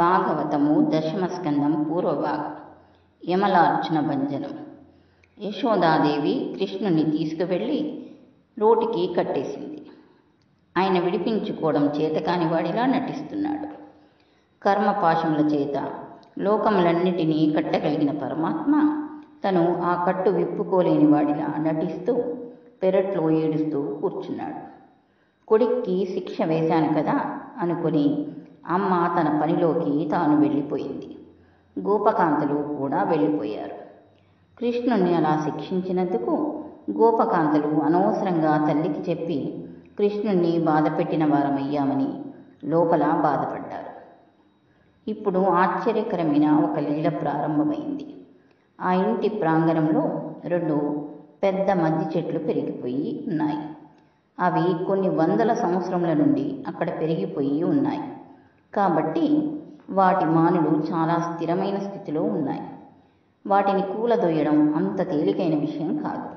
భాగవతము దశమస్కందం పూర్వభాగం. యమలార్జున భంజనం. యశోదాదేవి కృష్ణుని తీసుకువెళ్ళి రోటికి కట్టేసింది. ఆయన విడిపించుకోవడం చేతకాని వాడిలా నటిస్తున్నాడు. కర్మపాశముల చేత లోకములన్నిటినీ కట్టగలిగిన పరమాత్మ తను ఆ కట్టు విప్పుకోలేని వాడిలా నటిస్తూ పెరట్లో ఏడుస్తూ కూర్చున్నాడు. కొడుక్కి శిక్ష వేశాను కదా అనుకుని అమ్మ తన పనిలోకి తాను వెళ్ళిపోయింది. గోపకాంతలు కూడా వెళ్ళిపోయారు. కృష్ణుణ్ణి అలా శిక్షించినందుకు గోపకాంతలు అనవసరంగా తల్లికి చెప్పి కృష్ణుణ్ణి బాధపెట్టిన వారమయ్యామని లోపల బాధపడ్డారు. ఇప్పుడు ఆశ్చర్యకరమైన ఒక లీల ప్రారంభమైంది. ఆ ఇంటి ప్రాంగణంలో 2 పెద్ద మద్ది చెట్లు పెరిగిపోయి ఉన్నాయి. అవి కొన్ని వందల సంవత్సరముల నుండి అక్కడ పెరిగిపోయి ఉన్నాయి కాబట్టి వాటి మానులు చాలా స్థిరమైన స్థితిలో ఉన్నాయి. వాటిని కూలదొయ్యడం అంత తేలికైన విషయం కాదు.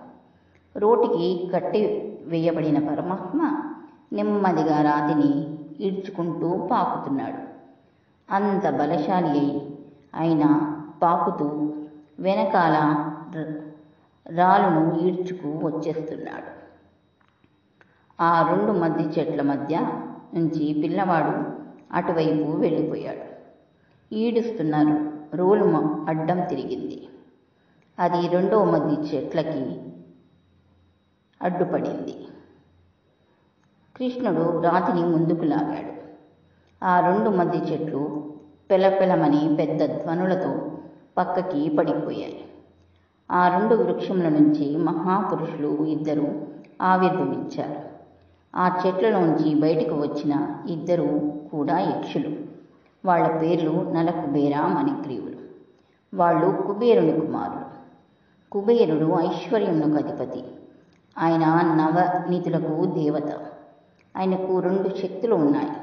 రోటికి కట్టి వేయబడిన పరమాత్మ నెమ్మదిగా రాతిని ఈడ్చుకుంటూ పాకుతున్నాడు. అంత బలశాలి అయినా పాకుతూ వెనకాల రాళ్ళను ఈడ్చుకు వచ్చేస్తున్నాడు. ఆ 2 మద్ది చెట్ల మధ్య నుంచి పిల్లవాడు అటువైపు వెళ్ళిపోయాడు. ఈడుస్తున్న రోలు అడ్డం తిరిగింది. అది 2వ మద్ది చెట్లకి అడ్డుపడింది. కృష్ణుడు రాతిని ముందుకు లాగాడు. ఆ 2 మద్ది చెట్లు పెలపెలమని పెద్ద ధ్వనులతో పక్కకి పడిపోయాయి. ఆ 2 వృక్షముల నుంచి మహాపురుషులు 2 ఆవిర్భవించారు. ఆ చెట్లలోంచి బయటకు వచ్చిన 2 కూడా యక్షులు. వాళ్ళ పేర్లు నలకుబేర, మణిగ్రీవులు. వాళ్ళు కుబేరుని కుమారులు. కుబేరుడు ఐశ్వర్యమునకు అధిపతి. ఆయన నవనిధులకు దేవత. ఆయనకు 2 శక్తులు ఉన్నాయి.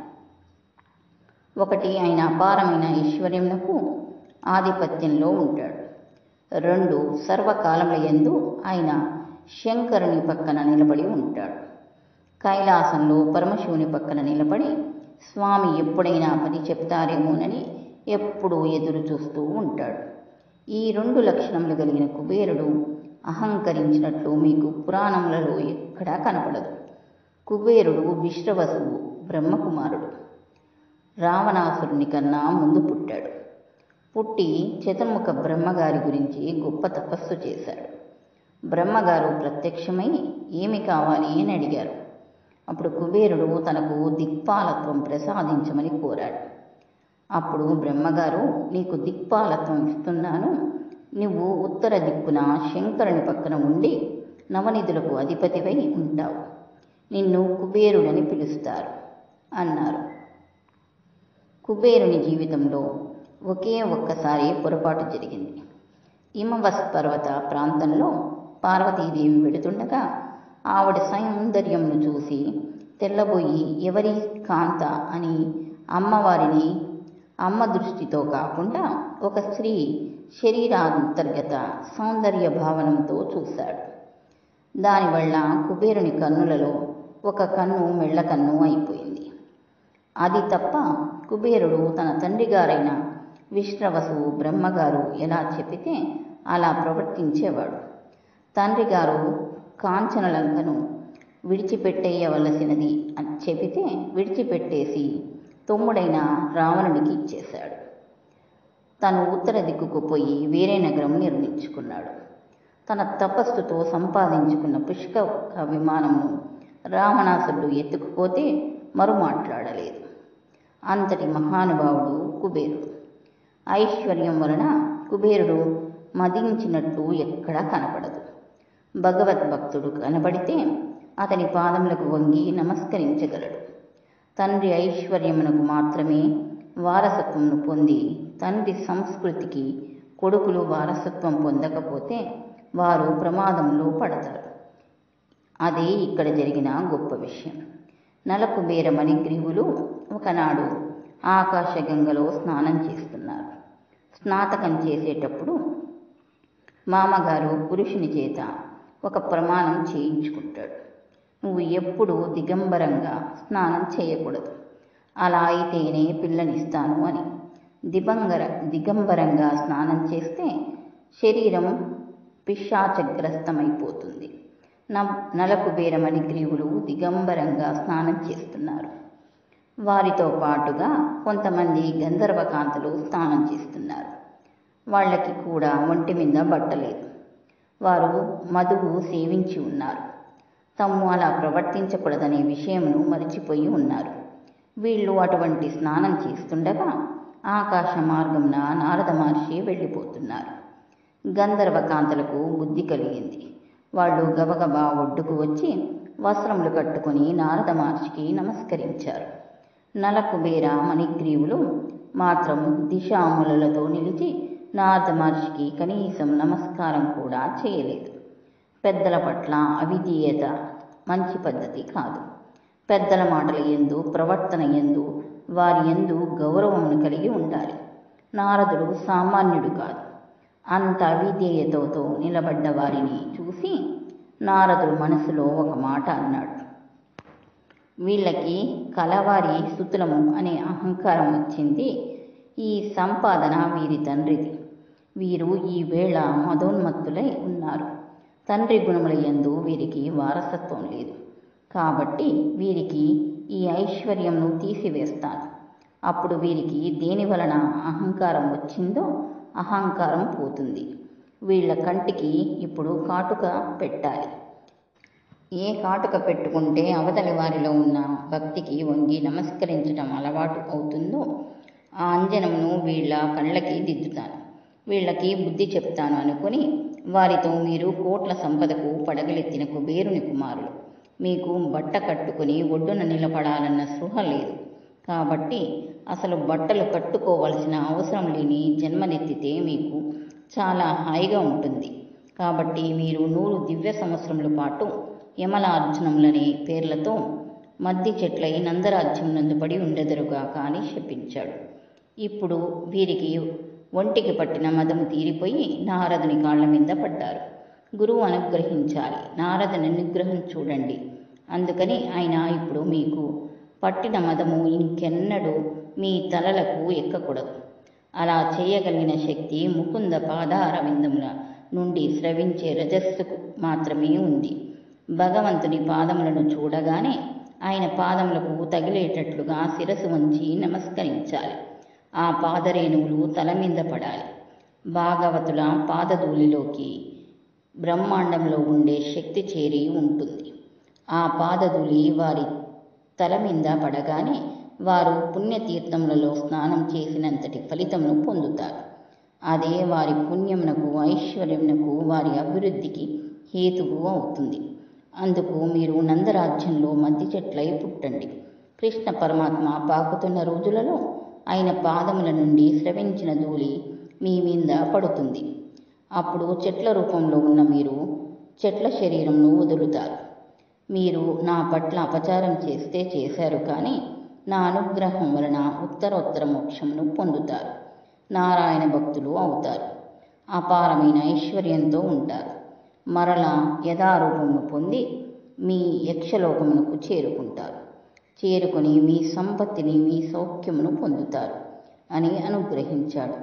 ఒకటి, ఆయన అపారమైన ఐశ్వర్యమునకు ఆధిపత్యంలో ఉంటాడు. 2, సర్వకాలముల యందు ఆయన శంకరుని పక్కన నిలబడి ఉంటాడు. కైలాసంలో పరమశివుని పక్కన నిలబడి స్వామి ఎప్పుడైనా పని చెప్తారేమోనని ఎప్పుడూ ఎదురు చూస్తూ ఉంటాడు. ఈ 2 లక్షణములు కలిగిన కుబేరుడు అహంకరించినట్లు మీకు పురాణములలో ఎక్కడా కనపడదు. కుబేరుడు విశ్రవసువు బ్రహ్మకుమారుడు. రావణాసురుని కన్నా ముందు పుట్టాడు. పుట్టి చతుర్ముఖ బ్రహ్మగారి గురించి గొప్ప తపస్సు చేశాడు. బ్రహ్మగారు ప్రత్యక్షమై ఏమి కావాలి అని అడిగారు. అప్పుడు కుబేరుడు తనకు దిక్పాలత్వం ప్రసాదించమని కోరాడు. అప్పుడు బ్రహ్మగారు, నీకు దిక్పాలత్వం ఇస్తున్నాను, నువ్వు ఉత్తర దిక్కున శంకరుని పక్కన ఉండి నవనిధులకు అధిపతివై ఉంటావు, నిన్ను కుబేరుడని పిలుస్తారు అన్నారు. కుబేరుని జీవితంలో ఒకే ఒక్కసారి పొరపాటు జరిగింది. హిమవస్ పర్వత ప్రాంతంలో పార్వతీదేవి వెడుతుండగా ఆవిడ సౌందర్యంను చూసి తెల్లబోయి ఎవరి కాంత అని అమ్మవారిని అమ్మ దృష్టితో కాకుండా ఒక స్త్రీ శరీరాంతర్గత సౌందర్య భావనంతో చూశాడు. దానివల్ల కుబేరుని కన్నులలో ఒక కన్ను మెళ్ళ కన్ను అయిపోయింది. అది తప్ప కుబేరుడు తన తండ్రి గారైన విశ్రవసువు బ్రహ్మగారు ఎలా చెబితే అలా ప్రవర్తించేవాడు. తండ్రి గారు కాంచనలంకను విడిచిపెట్టేయవలసినది అని చెబితే విడిచిపెట్టేసి తమ్ముడైన రావణుడికి ఇచ్చేశాడు. తను ఉత్తర దిక్కుకు పోయి వేరే నగరం నిర్మించుకున్నాడు. తన తపస్సుతో సంపాదించుకున్న పుష్పక విమానంను రావణాసురుడు ఎత్తుకుపోతే మరు మాట్లాడలేదు. అంతటి మహానుభావుడు కుబేరుడు. ఐశ్వర్యం వలన కుబేరుడు మదించినట్టు ఎక్కడా కనపడదు. భగవద్భక్తుడు కనబడితే అతని పాదములకు వంగి నమస్కరించగలడు. తండ్రి ఐశ్వర్యమునకు మాత్రమే వారసత్వమును పొంది తండ్రి సంస్కృతికి కొడుకులు వారసత్వం పొందకపోతే వారు ప్రమాదంలో పడతారు. అదే ఇక్కడ జరిగిన గొప్ప విషయం. నలకుబేర మణిగ్రీవులు ఒకనాడు ఆకాశగంగలో స్నానం చేస్తున్నారు. స్నాతకం చేసేటప్పుడు మామగారు పురుషుని చేత ఒక ప్రమాణం చేయించుకుంటాడు. నువ్వు ఎప్పుడూ దిగంబరంగా స్నానం చేయకూడదు, అలా అయితేనే పిల్లనిస్తాను అని. దిగంబరంగా స్నానం చేస్తే శరీరం పిశాచగ్రస్తమైపోతుంది. నలకుబేర మణిగ్రీవులు దిగంబరంగా స్నానం చేస్తున్నారు. వారితో పాటుగా కొంతమంది గంధర్వకాంతలు స్నానం చేస్తున్నారు. వాళ్ళకి కూడా ఒంటి మీద బట్టలేదు. వారు మధువు సేవించి ఉన్నారు. తాము అలా ప్రవర్తించకూడదనే విషయమును మరిచిపోయి ఉన్నారు. వీళ్ళు అటువంటి స్నానం చేస్తుండగా ఆకాశ మార్గంన నారద మహర్షి వెళ్ళిపోతున్నారు. గంధర్వకాంతలకు బుద్ధి కలిగింది. వాళ్ళు గబగబా ఒడ్డుకు వచ్చి వస్త్రములు కట్టుకుని నారద మహర్షికి నమస్కరించారు. నలకుబేర మణిగ్రీవులు మాత్రం దిశాములతో నిలిచి నారద మహర్షికి కనీసం నమస్కారం కూడా చేయలేదు. పెద్దల పట్ల అవిధేయత మంచి పద్ధతి కాదు. పెద్దల మాటల యందు, ప్రవర్తన యందు వారి యందు గౌరవమును కలిగి ఉండాలి. నారదుడు సామాన్యుడు కాదు. అంత అవిధేయతతో నిలబడ్డ వారిని చూసి నారదుడు మనసులో ఒక మాట అన్నాడు. వీళ్ళకి కలవారి సుతులము అనే అహంకారం వచ్చింది. ఈ సంపాదన వీరి తండ్రిది. వీరు ఈ వేళ మదోన్మత్తులై ఉన్నారు. తండ్రి గుణముల యందు వీరికి వారసత్వం లేదు. కాబట్టి వీరికి ఈ ఐశ్వర్యంను తీసివేస్తాను. అప్పుడు వీరికి దేని వలన అహంకారం వచ్చిందో అహంకారం పోతుంది. వీళ్ళ కంటికి ఇప్పుడు కాటుక పెట్టాలి. ఏ కాటుక పెట్టుకుంటే అవతలి వారిలో ఉన్న భక్తికి వంగి నమస్కరించడం అలవాటు అవుతుందో ఆ అంజనమును వీళ్ళ కళ్ళకి దిద్దుతాను. వీళ్ళకి బుద్ధి చెప్తాను అనుకుని వారితో మీరు కోట్ల సంపదకు పడగలెత్తిన కుబేరుని కుమారులు. మీకు బట్ట కట్టుకుని ఒడ్డున నిలబడాలన్న స్పృహ లేదు. కాబట్టి అసలు బట్టలు కట్టుకోవలసిన అవసరం లేని జన్మనెత్తితే మీకు చాలా హాయిగా ఉంటుంది. కాబట్టి మీరు 100 దివ్య సంవత్సరముల పాటు యమలార్జునములనే పేర్లతో మద్ది చెట్లై నందరాజ్యమునందు పడి ఉండెదరుగాక అని శపించాడు. ఇప్పుడు వీరికి ఒంటికి పట్టిన మదము తీరిపోయి నారదుని కాళ్ల మీద పడ్డారు. గురువు అనుగ్రహించాలి. నారదుని అనుగ్రహం చూడండి. అందుకని ఆయన ఇప్పుడు మీకు పట్టిన మదము ఇంకెన్నడూ మీ తలలకు ఎక్కకూడదు. అలా చేయగలిగిన శక్తి ముకుంద పాదారవిందముల నుండి స్రవించే రజస్సుకు మాత్రమే ఉంది. భగవంతుని పాదములను చూడగానే ఆయన పాదములకు తగిలేటట్లుగా శిరసు వంచి నమస్కరించాలి. ఆ పాదరేణువులు తల మీద పడాలి. భాగవతుల పాదధూళిలోకి బ్రహ్మాండంలో ఉండే శక్తి చేరి ఉంటుంది. ఆ పాదధూళి వారి తల మీద పడగానే వారు పుణ్యతీర్థములలో స్నానం చేసినంతటి ఫలితమును పొందుతారు. అదే వారి పుణ్యమునకు, ఐశ్వర్యమునకు, వారి అభివృద్ధికి హేతువు అవుతుంది. అందుకు మీరు నందరాజ్యంలో మద్ది చెట్లై పుట్టండి. కృష్ణ పరమాత్మ పాకుతున్న రోజులలో ఆయన పాదముల నుండి స్రవించిన ధూళి మీ మీద పడుతుంది. అప్పుడు చెట్ల రూపంలో ఉన్న మీరు చెట్ల శరీరంను వదులుతారు. మీరు నా పట్ల అపచారం చేస్తే చేశారు, కానీ నా అనుగ్రహం వలన ఉత్తరోత్తర మోక్షమును పొందుతారు. నారాయణ భక్తులు అవుతారు. అపారమైన ఐశ్వర్యంతో ఉంటారు. మరలా యథారూపమును పొంది మీ యక్షలోకమునకు చేరుకుంటారు. చేరుకొని మీ సంపత్తిని, మీ సౌఖ్యమును పొందుతారు అని అనుగ్రహించాడు.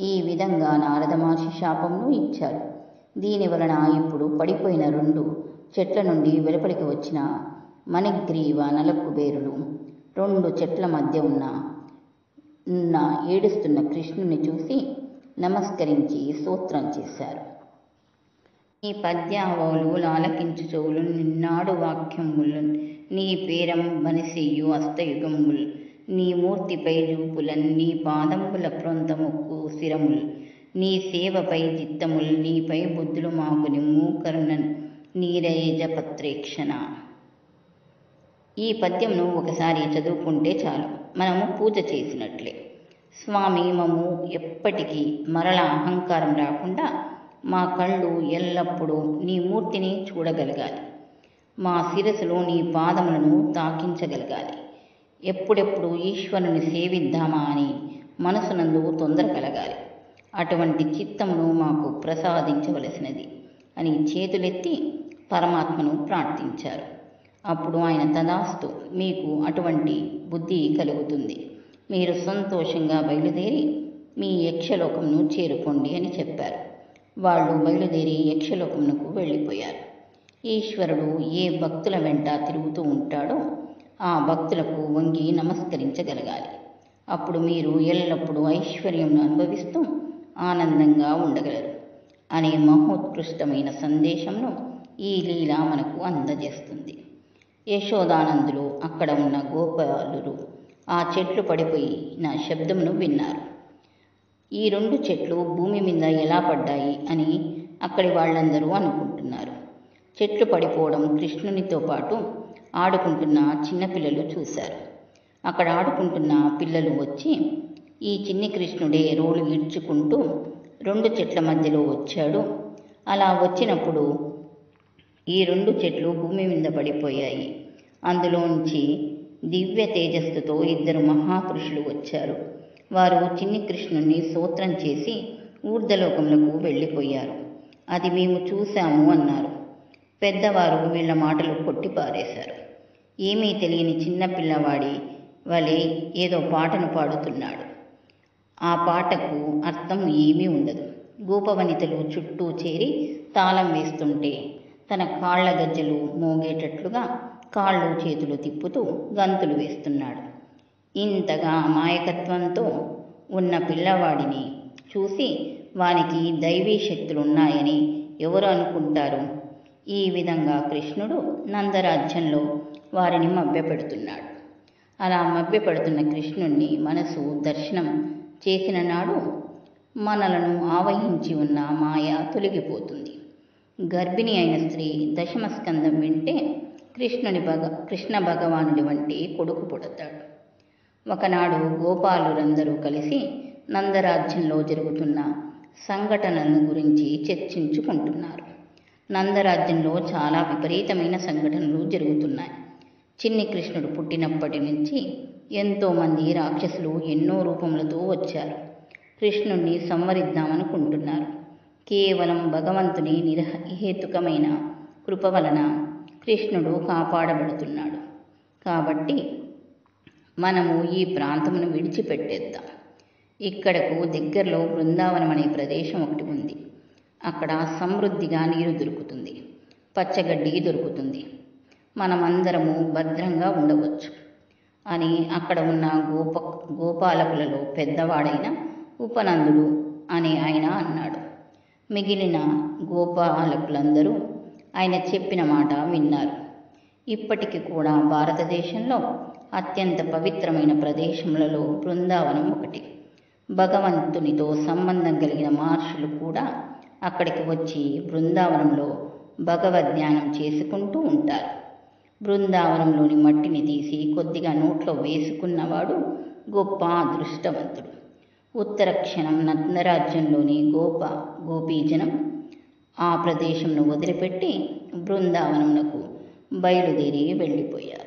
ఈ విధంగా నారద మహర్షి శాపమును ఇచ్చాడు. దీని వలన ఇప్పుడు పడిపోయిన 2 చెట్ల నుండి వెలుపలికి వచ్చిన మణిగ్రీవ నలకుబేరులు 2 చెట్ల మధ్య ఉన్న ఏడుస్తున్న కృష్ణుని చూసి నమస్కరించి స్తోత్రం చేశారు. నీ పద్యావోలు లాలకించు చెవులు నిన్నాడు వాక్యములు నీ పేరం బనిసెయ్యు అస్తయుగముల్ నీ మూర్తిపై జూపులన్ నీ పాదంబుల ప్రొంతముక్కు శిరముల్ నీ సేవపై చిత్తముల్ నీపై బుద్ధులు మాకు నిమ్ము కరుణన్ నీరయజపత్రేక్షణ. ఈ పద్యంను ఒకసారి చదువుకుంటే చాలు, మనము పూజ చేసినట్లే. స్వామి, మమ్ము ఎప్పటికీ మరలా అహంకారం రాకుండా మా కళ్ళు ఎల్లప్పుడూ నీ మూర్తిని చూడగలగాలి. మా శిరస్సులో నీ పాదములను తాకించగలగాలి. ఎప్పుడెప్పుడు ఈశ్వరుని సేవిద్దామా అని మనసునందు తొందర కలగాలి. అటువంటి చిత్తమును మాకు ప్రసాదించవలసినది అని చేతులెత్తి పరమాత్మను ప్రార్థించారు. అప్పుడు ఆయన తదాస్తు, మీకు అటువంటి బుద్ధి కలుగుతుంది. మీరు సంతోషంగా బయలుదేరి మీ యక్షలోకంను చేరుకోండి అని చెప్పారు. వాళ్ళు బయలుదేరి యక్షలోకమునకు వెళ్ళిపోయారు. ఈశ్వరుడు ఏ భక్తుల వెంట తిరుగుతూ ఉంటాడో ఆ భక్తులకు వంగి నమస్కరించగలగాలి. అప్పుడు మీరు ఎల్లప్పుడూ ఐశ్వర్యంను అనుభవిస్తూ ఆనందంగా ఉండగలరు అనే మహోత్కృష్టమైన సందేశంను ఈ లీల మనకు అందజేస్తుంది. యశోదానందులు అక్కడ ఉన్న గోపాలురు ఆ చెట్లు పడిపోయిన శబ్దమును విన్నారు. ఈ 2 చెట్లు భూమి మీద ఎలా పడ్డాయి అని అక్కడి వాళ్ళందరూ అనుకుంటున్నారు. చెట్లు పడిపోవడం కృష్ణునితో పాటు ఆడుకుంటున్న చిన్నపిల్లలు చూశారు. అక్కడ ఆడుకుంటున్న పిల్లలు వచ్చి, ఈ చిన్ని కృష్ణుడే రోలు ఈడ్చుకుంటూ 2 చెట్ల మధ్యలో వచ్చాడు. అలా వచ్చినప్పుడు ఈ 2 చెట్లు భూమి మీద పడిపోయాయి. అందులోంచి దివ్య తేజస్సుతో 2 మహాపురుషులు వచ్చారు. వారు చిన్ని కృష్ణుని స్తోత్రం చేసి ఊర్ధ్వలోకములకు వెళ్ళిపోయారు. అది మేము చూశాము అన్నారు. పెద్దవారు వీళ్ళ మాటలు కొట్టిపారేశారు. ఏమీ తెలియని చిన్నపిల్లవాడి వలె ఏదో పాటను పాడుతున్నాడు. ఆ పాటకు అర్థం ఏమీ ఉండదు. గోపవనితలు చుట్టూ చేరి తాళం వేస్తుంటే తన కాళ్ల గజ్జలు మోగేటట్లుగా కాళ్ళు చేతులు తిప్పుతూ గంతులు వేస్తున్నాడు. ఇంతగా అమాయకత్వంతో ఉన్న పిల్లవాడిని చూసి వానికి దైవీ శక్తులున్నాయని ఎవరు అనుకుంటారు? ఈ విధంగా కృష్ణుడు నందరాజ్యంలో వారిని మభ్యపెడుతున్నాడు. అలా మభ్యపెడుతున్న కృష్ణుణ్ణి మనసు దర్శనం చేసిన నాడు మనలను ఆవహించి ఉన్న మాయ తొలగిపోతుంది. గర్భిణి అయిన స్త్రీ దశమ స్కందం వింటే కృష్ణ భగవానుడి వంటి కొడుకు పుడతాడు. ఒకనాడు గోపాలురందరూ కలిసి నందరాజ్యంలో జరుగుతున్న సంఘటనలను గురించి చర్చించుకుంటున్నారు. నందరాజ్యంలో చాలా విపరీతమైన సంఘటనలు జరుగుతున్నాయి. చిన్ని కృష్ణుడు పుట్టినప్పటి నుంచి ఎంతోమంది రాక్షసులు ఎన్నో రూపములతో వచ్చారు. కృష్ణుణ్ణి సంవరిద్దామనుకుంటున్నారు. కేవలం భగవంతుని నిర్హేతుకమైన కృప వలన కృష్ణుడు కాపాడబడుతున్నాడు. కాబట్టి మనము ఈ ప్రాంతమును విడిచిపెట్టేద్దాం. ఇక్కడకు దగ్గరలో బృందావనం అనే ప్రదేశం ఒకటి ఉంది. అక్కడ సమృద్ధిగా నీరు దొరుకుతుంది, పచ్చగడ్డి దొరుకుతుంది. మనమందరము భద్రంగా ఉండవచ్చు అని అక్కడ ఉన్న గోపాలకులలో పెద్దవాడైన ఉపనందుడు అనే ఆయన అన్నాడు. మిగిలిన గోపాలకులందరూ ఆయన చెప్పిన మాట విన్నారు. ఇప్పటికి కూడా భారతదేశంలో అత్యంత పవిత్రమైన ప్రదేశములలో బృందావనం ఒకటి. భగవంతునితో సంబంధం కలిగిన మహర్షులు కూడా అక్కడికి వచ్చి బృందావనంలో భగవద్ధ్యానం చేసుకుంటూ ఉంటారు. బృందావనంలోని మట్టిని తీసి కొద్దిగా నోట్లో వేసుకున్నవాడు గొప్ప అదృష్టవంతుడు. ఉత్తర క్షణం నందరాజ్యంలోని గోపీజనం ఆ ప్రదేశంను వదిలిపెట్టి బృందావనమునకు బయలుదేరి వెళ్ళిపోయారు.